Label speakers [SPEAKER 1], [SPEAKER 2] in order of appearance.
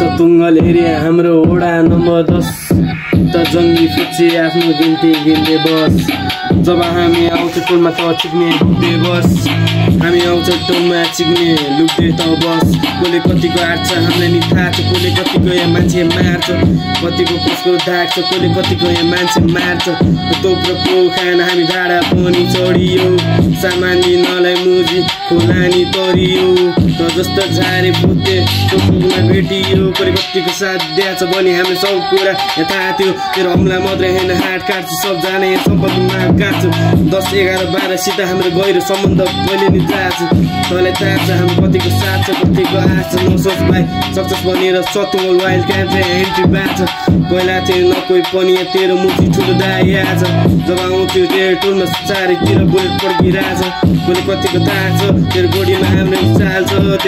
[SPEAKER 1] सतुङ्गल area हाम्रो वडा number 10 त जङ्गी फुच्ची आफ्नो गिन्ती बस जब हामी आउँछ टोलमा त चिक्ने लुक्दै बस हामी आउँछ टोलमा चिक्ने लुक्दै त बस कसले कतिको आँट्छ हामीलाई नि थाहा छ कसले कतिको यहाँ मान्छे मार्छ कतिको कसको दाग छ कसले कतिको यहाँ मान्छे मार्छ तोप्रोको खाना हामी डाँडा पनि चढियो सामान लिनलाई मुजी खोलानी तरियो त जस्तो झारे फुटे टोकमा भेटियो कसले कतिको साथ दिएछ भने हामीले सब कुरा यहाँ थाहा थियो तेरो हमला मात्रै होइन हाट काट्छ सबजना यहाँ सम्पत्तिमा काट्छ 10, 11, 12 सित हाम्रो गहिरो सम्बन्ध कहिले नि जान्छ तँलाई थाहा छ हाम्रो कतिको साथ छ कतिको आश छ नसोच भाइ सक्सेस बनेर सतुङ्गल वाइल्ड क्याम्प एन्ट्री बाँच पहिला थियो न कोही पनि तेरो मुठी ठुलो दाइ आज जब आउँथ्यो तेरो टोलमा चारैतिर बुलेट पड्किरहेछ कसले कतिको थाहा छ तेरो गोडीमा हाम्रो चाल छ।